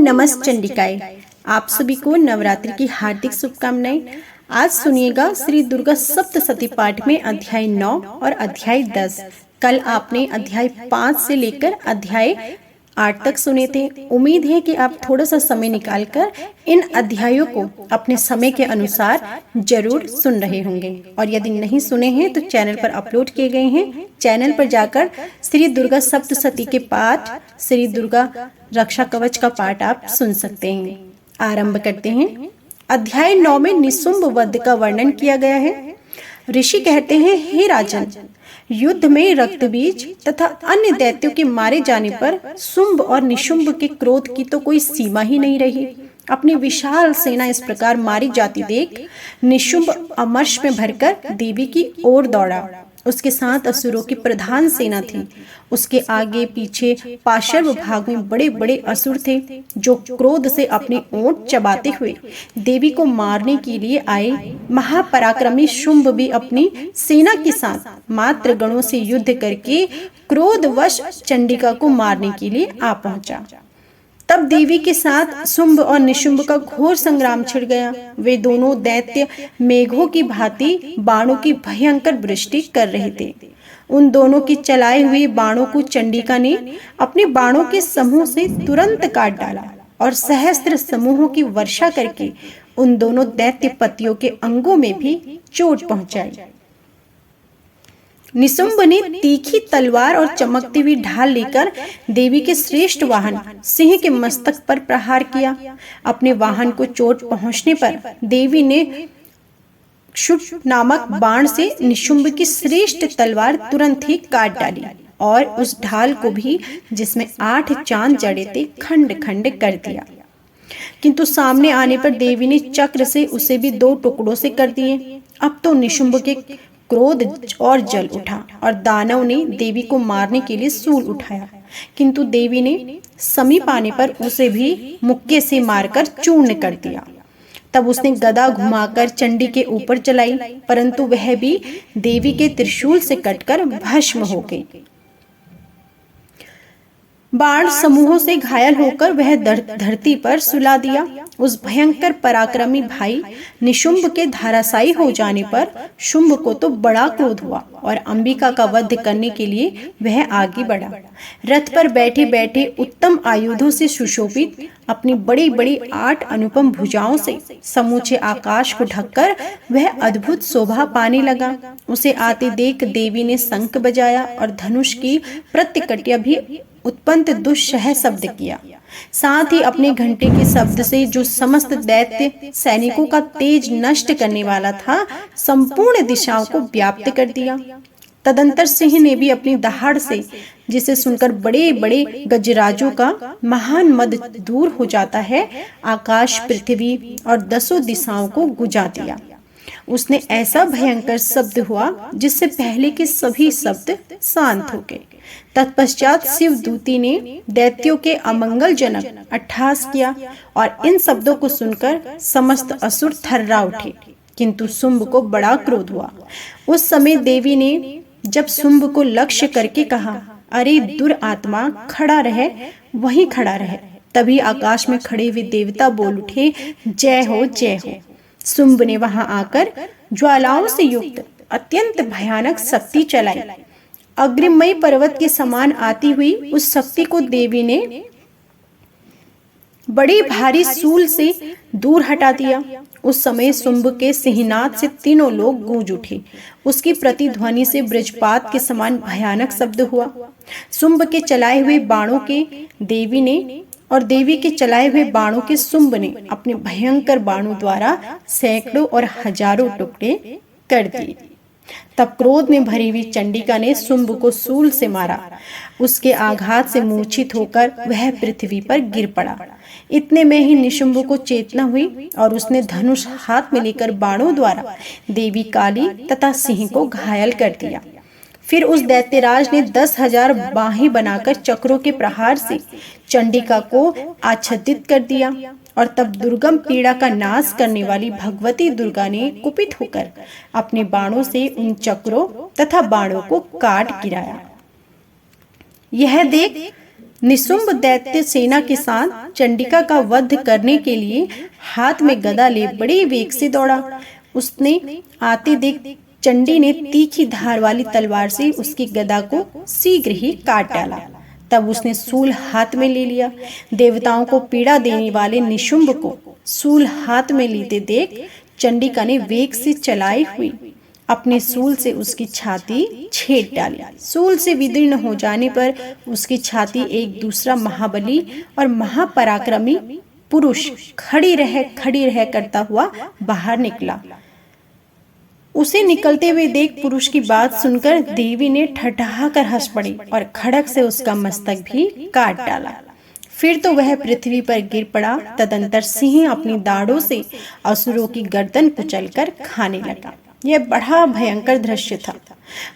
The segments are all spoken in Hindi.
नमः चंडिकाय। आप सभी को नवरात्रि की हार्दिक शुभकामनाएं। आज सुनिएगा श्री दुर्गा सप्तशती पाठ में अध्याय 9 और अध्याय 10। कल आपने अध्याय 5 से लेकर अध्याय 8 तक सुने थे। उम्मीद है कि आप थोड़ा सा समय निकालकर इन अध्यायों को अपने समय के अनुसार जरूर सुन रहे होंगे, और यदि नहीं सुने हैं तो चैनल पर अपलोड किए गए हैं। चैनल पर जाकर श्री दुर्गा सप्तशती के पाठ, श्री दुर्गा रक्षा कवच का पाठ आप सुन सकते हैं। आरंभ करते हैं। अध्याय 9 में निशुंभ वध का वर्णन किया गया है। ऋषि कहते हैं, हे राजन, युद्ध में रक्तबीज तथा अन्य दैत्यों के मारे जाने पर शुंभ और निशुंभ के क्रोध की तो कोई सीमा ही नहीं रही। अपनी विशाल सेना इस प्रकार मारी जाती देख निशुंभ अमर्ष में भरकर देवी की ओर दौड़ा। उसके साथ असुरों की प्रधान सेना थी। उसके आगे पीछे पार्श्व भाग में बड़े बड़े असुर थे, जो क्रोध से अपने ओंठ चबाते हुए देवी को मारने के लिए आए। महापराक्रमी शुंभ भी अपनी सेना के साथ मात्र गणों से युद्ध करके क्रोधवश चंडिका को मारने के लिए आ पहुंचा। तब देवी के साथ शुंभ और निशुंभ का घोर संग्राम छिड़ गया। वे दोनों दैत्य मेघों की भांति बाणों की भयंकर वृष्टि कर रहे थे। उन दोनों की चलाए हुए बाणों को चंडिका ने अपने बाणों के समूह से तुरंत काट डाला और सहस्त्र समूहों की वर्षा करके उन दोनों दैत्य पतियों के अंगों में भी चोट पहुंचाई। निशुंभ ने तीखी तलवार और चमकती हुई ढाल लेकर देवी के श्रेष्ठ वाहन सिंह के मस्तक पर प्रहार किया। अपने वाहन को चोट पहुंचने पर देवी ने क्षुप नामक बाण से निशुंभ की श्रेष्ठ तलवार तुरंत ही काट डाली और उस ढाल को भी, जिसमें 8 चांद जड़े थे, खंड खंड कर दिया। किंतु सामने आने पर देवी ने चक्र से उसे भी 2 टुकड़ों से कर दिए। अब तो निशुंभ के क्रोध और जल उठा और दानव ने देवी को मारने के लिए सूल उठाया, किंतु देवी ने समीप आने पर उसे भी मुक्के से मारकर चूर्ण कर दिया। तब उसने गदा घुमाकर चंडी के ऊपर चलाई, परंतु वह भी देवी के त्रिशूल से कटकर भस्म हो गई। बाण समूहों से घायल होकर वह धरती पर सुला दिया। उस भयंकर पराक्रमी भाई निशुंभ के धराशायी हो जाने पर शुंभ को तो बड़ा क्रोध हुआ और अंबिका का वध करने के लिए वह आगे बढ़ा। रथ पर बैठे बैठे उत्तम आयुधों से सुशोभित अपनी बड़ी बड़ी 8 अनुपम भुजाओं से समूचे आकाश को ढककर वह अद्भुत शोभा पाने लगा। उसे आते देख देवी ने शंख बजाया और धनुष की प्रतिकट्या भी उत्पन्न दुस्सह शब्द किया। साथ ही अपने घंटे के शब्द से, जो समस्त दैत्य सैनिकों का तेज नष्ट करने वाला था, संपूर्ण दिशाओं को व्याप्त कर दिया। तदंतर सिंह ने भी अपनी दहाड़ से, जिसे सुनकर बड़े बड़े गजराजों का महान मद दूर हो जाता है, आकाश, पृथ्वी और 10 दिशाओं को गुंजा दिया। उसने ऐसा भयंकर शब्द हुआ जिससे पहले के सभी शब्द शांत हो गए। तत्पश्चात शिव दूती ने दैत्यों के अमंगलजनक अट्टहास किया और इन शब्दों को सुनकर समस्त असुर थर्रा उठे, किंतु शुंभ को बड़ा क्रोध हुआ। उस समय देवी ने जब शुंभ को लक्ष्य करके कहा, अरे दुरात्मा, खड़ा रहे, वहीं खड़ा रहे। तभी आकाश में खड़े हुए देवता बोल उठे, जय हो जय हो। शुंभ ने वहां आकर ज्वालाओं से युक्त अत्यंत भयानक शक्ति चलाई। अग्निमय पर्वत के समान आती हुई उस शक्ति को देवी ने बड़े भारी सूल से दूर हटा दिया। उस समय शुंभ के सिंहनाद से तीनों लोग गूंज उठे। उसकी प्रतिध्वनि से वज्रपात के समान भयानक शब्द हुआ। शुंभ के चलाए हुए बाणों के देवी ने और देवी के चलाए हुए बाणों के शुंभ ने अपने भयंकर बाणों द्वारा सैकड़ों और हजारों टुकड़े कर दिए। तब क्रोध में भरी हुई चंडिका ने शुंभ को सूल से मारा। उसके आघात से मूर्छित होकर वह पृथ्वी पर गिर पड़ा। इतने में ही निशुंभ को चेतना हुई और उसने धनुष हाथ में लेकर बाणों द्वारा देवी काली तथा सिंह को घायल कर दिया। फिर उस दैत्यराज ने 10,000 बाहें बनाकर चक्रों के प्रहार से चंडिका को आच्छादित कर दिया और तब दुर्गम पीड़ा का नाश करने वाली भगवती दुर्गा ने कुपित होकर अपने बाणों से उन चक्रों तथा बाणों को काट गिराया। यह देख निशुंभ दैत्य सेना के साथ चंडिका का वध करने के लिए हाथ में गदा ले बड़े वेग से दौड़ा। उसने आते देख चंडी ने तीखी धार वाली तलवार से उसकी गदा को शीघ्र ही काट डाला। तब उसने सूल हाथ में ले लिया। देवताओं को पीड़ा देने वाले निशुंभ को सूल हाथ में लेते देख चंडिका ने वेग से चलाई हुई अपने सूल से उसकी छाती छेद डाली। सूल से विदीर्ण हो जाने पर उसकी छाती एक दूसरा महाबली और महापराक्रमी पुरुष खड़ी रह करता हुआ बाहर निकला। उसे निकलते हुए देख पुरुष की बात सुनकर देवी ने ठठाकर हंस पड़ी और खड़क से उसका मस्तक भी काट डाला। फिर तो वह पृथ्वी पर गिर पड़ा। तदंतर सिंह अपनी दाढ़ों से असुरों की गर्दन कुचलकर खाने लगा। यह बड़ा भयंकर दृश्य था।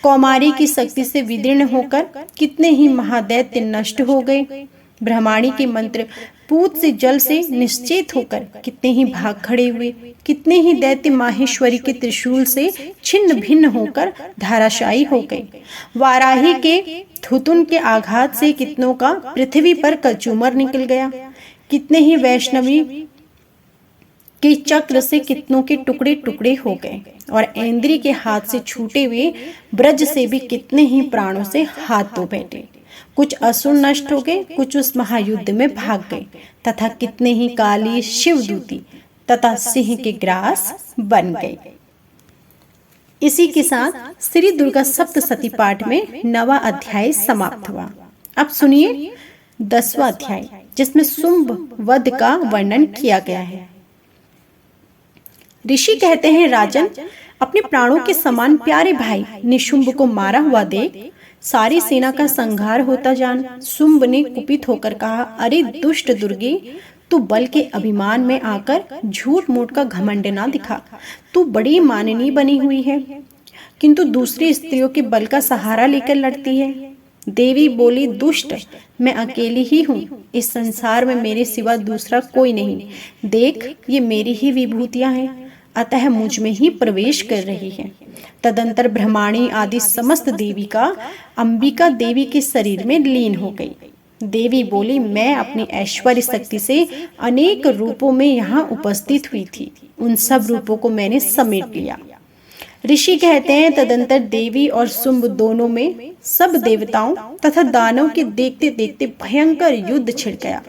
कौमारी की शक्ति से विदीर्ण होकर कितने ही महादैत्य नष्ट हो गए। ब्रह्माणी के मंत्र पूत से जल से निश्चेत होकर कितने ही भाग खड़े हुए। कितने ही दैत्य माहेश्वरी के त्रिशूल से छिन्न भिन्न होकर धाराशायी हो गए। वाराही के थुतुन के आघात से कितनों का पृथ्वी पर कचूमर निकल गया। कितने ही वैष्णवी के चक्र से कितनों के टुकड़े टुकड़े हो गए और ऐन्द्री के हाथ से छूटे हुए ब्रज से भी कितने ही प्राणों से हाथ धो बैठे। कुछ असुर नष्ट हो गए, कुछ उस महायुद्ध में भाग गए तथा कितने ही काली शिवदूती तथा सिंह के ग्रास बन गए। इसी के साथ श्री दुर्गा सप्तशती पाठ में 9वां अध्याय समाप्त हुआ। अब सुनिए 10वां अध्याय, जिसमें शुंभ वध का वर्णन किया गया है। ऋषि कहते हैं, राजन, अपने प्राणों के समान प्यारे भाई निशुंभ को मारा हुआ देख सारी सेना का संहार होता जान शुंभ ने कुपित होकर कहा, अरे दुष्ट दुर्गे, तू बल के अभिमान में आकर झूठ मूठ का घमंड ना दिखा। तू बड़ी माननीय बनी हुई है, किंतु दूसरी स्त्रियों के बल का सहारा लेकर लड़ती है। देवी बोली, दुष्ट, मैं अकेली ही हूँ। इस संसार में मेरे सिवा दूसरा कोई नहीं। देख, ये मेरी ही विभूतियां हैं, अतः मुझ में ही प्रवेश कर रही है। तदंतर ब्रह्माणी आदि समस्त देविका अंबिका देवी के शरीर में लीन हो गई। देवी बोली, मैं अपनी ऐश्वर्य शक्ति से अनेक रूपों में यहाँ उपस्थित हुई थी। उन सब रूपों को मैंने समेट लिया। ऋषि कहते हैं, तदंतर देवी और शुंभ दोनों में सब देवताओं तथा दानव के देखते देखते भयंकर युद्ध छिड़ गया।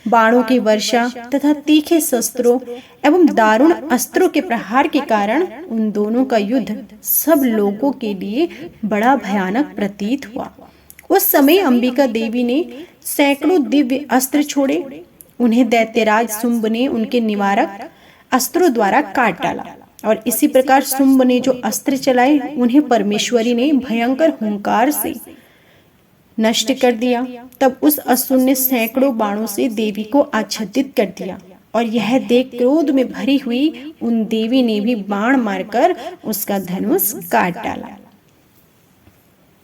बाणों की वर्षा तथा तीखे शस्त्रों एवं दारुण अस्त्रों के प्रहार के कारण उन दोनों का युद्ध सब लोगों के लिए बड़ा भयानक प्रतीत हुआ। उस समय अंबिका देवी ने सैकड़ों दिव्य अस्त्र छोड़े। उन्हें दैत्यराज शुंभ ने उनके निवारक अस्त्रों द्वारा काट डाला और इसी प्रकार शुंभ ने जो अस्त्र चलाए उन्हें परमेश्वरी ने भयंकर हुंकार से नष्ट कर दिया। तब उस असुर ने सैकड़ों बाणों से देवी को आच्छादित कर दिया और यह देख क्रोध में भरी हुई उन देवी ने भी बाण मारकर उसका धनुष काट डाला।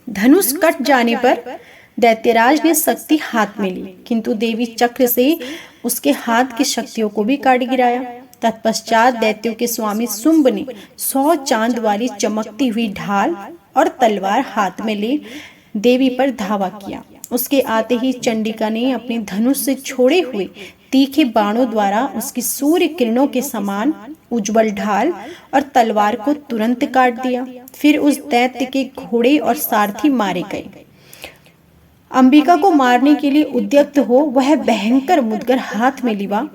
धनुष कट जाने पर दैत्यराज ने शक्ति हाथ में ली, किंतु देवी चक्र से उसके हाथ की शक्तियों को भी काट गिराया। तत्पश्चात दैत्यों के स्वामी शुंभ ने 100 चांद वाली चमकती हुई ढाल और तलवार हाथ में ले देवी पर धावा किया। उसके आते ही चंडिका ने अपने धनुष से छोड़े हुए तीखे बाणों द्वारा उसकी सूर्य किरणों के समान उज्जवल ढाल और तलवार को तुरंत काट दिया। फिर उस दैत्य के घोड़े और सारथी मारे गए। अंबिका को मारने के लिए उद्यत हो वह भयंकर मुदगर हाथ में लिवा।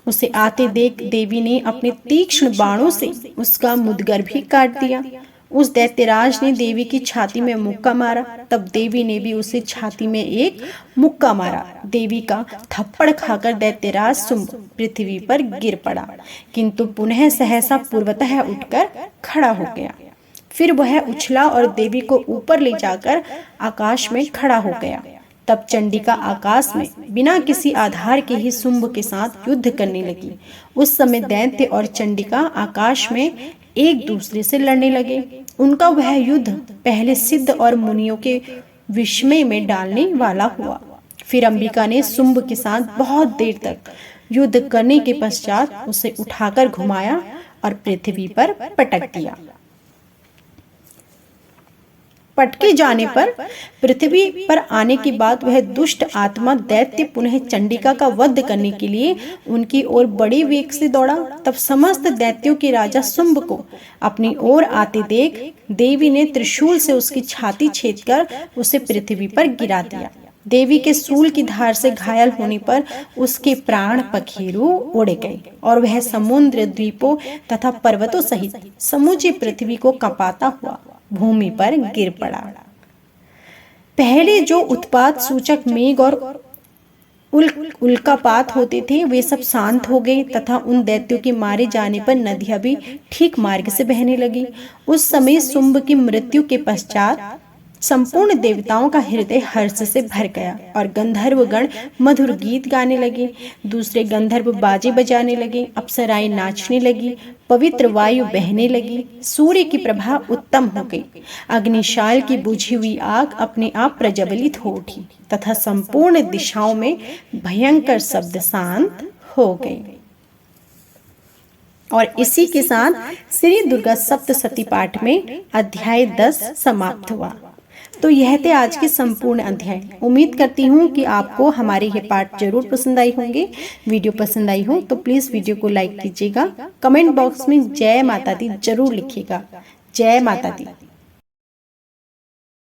उसे आते देख देवी ने अपने तीक्ष्ण बाणों से उसका मुदगर भी काट दिया। उस दैत्यराज ने देवी की छाती में मुक्का मारा। तब देवी ने भी उसे छाती में एक मुक्का मारा। देवी का थप्पड़ खाकर दैत्यराज शुंभ पृथ्वी पर गिर पड़ा, किंतु पुनः सहसा पूर्वतः उठकर खड़ा हो गया। फिर वह उछला और देवी को ऊपर ले जाकर आकाश में खड़ा हो गया। तब चंडिका आकाश में बिना किसी आधार के ही शुंभ के साथ युद्ध करने लगी। उस समय दैत्य और चंडिका आकाश में एक दूसरे से लड़ने लगे। उनका वह युद्ध पहले सिद्ध और मुनियों के विस्मय में डालने वाला हुआ। फिर अंबिका ने शुंभ के साथ बहुत देर तक युद्ध करने के पश्चात उसे उठाकर घुमाया और पृथ्वी पर पटक दिया। पटके जाने पर पृथ्वी पर आने के बाद वह दुष्ट आत्मा दैत्य पुनः चंडिका का वध करने के लिए उनकी ओर बड़े वेग से दौड़ा। तब समस्त दैत्यों के राजा शुंभ को अपनी ओर आते देख देवी ने त्रिशूल से उसकी छाती छेदकर उसे पृथ्वी पर गिरा दिया। देवी के शूल की धार से घायल होने पर उसके प्राण पखेरु उड़ गए और वह समुद्र, द्वीपों तथा पर्वतों सहित समूची पृथ्वी को कंपाता हुआ भूमि पर गिर पड़ा। पहले जो उत्पात सूचक मेघ और उल्कापात होते थे वे सब शांत हो गए तथा उन दैत्यों के मारे जाने पर नदियां भी ठीक मार्ग से बहने लगी। उस समय शुंभ की मृत्यु के पश्चात संपूर्ण देवताओं का हृदय हर्ष से भर गया और गंधर्व गण मधुर गीत गाने लगे। दूसरे गंधर्व बाजे बजाने लगे, अप्सराएं नाचने लगी, पवित्र वायु बहने लगी, सूर्य की प्रभा उत्तम हो गई, अग्निशाल की बुझी हुई आग अपने आप प्रज्वलित हो उठी तथा संपूर्ण दिशाओं में भयंकर शब्द शांत हो गए। और इसी के साथ श्री दुर्गा सप्तशती पाठ में अध्याय 10 समाप्त हुआ। तो यह थे आज के संपूर्ण अध्याय। उम्मीद करती हूँ कि आपको हमारे ये पाठ जरूर पसंद आई होंगे। वीडियो पसंद आई हो तो प्लीज वीडियो को लाइक कीजिएगा। कमेंट बॉक्स में जय माता दी जरूर लिखिएगा। जय माता दी।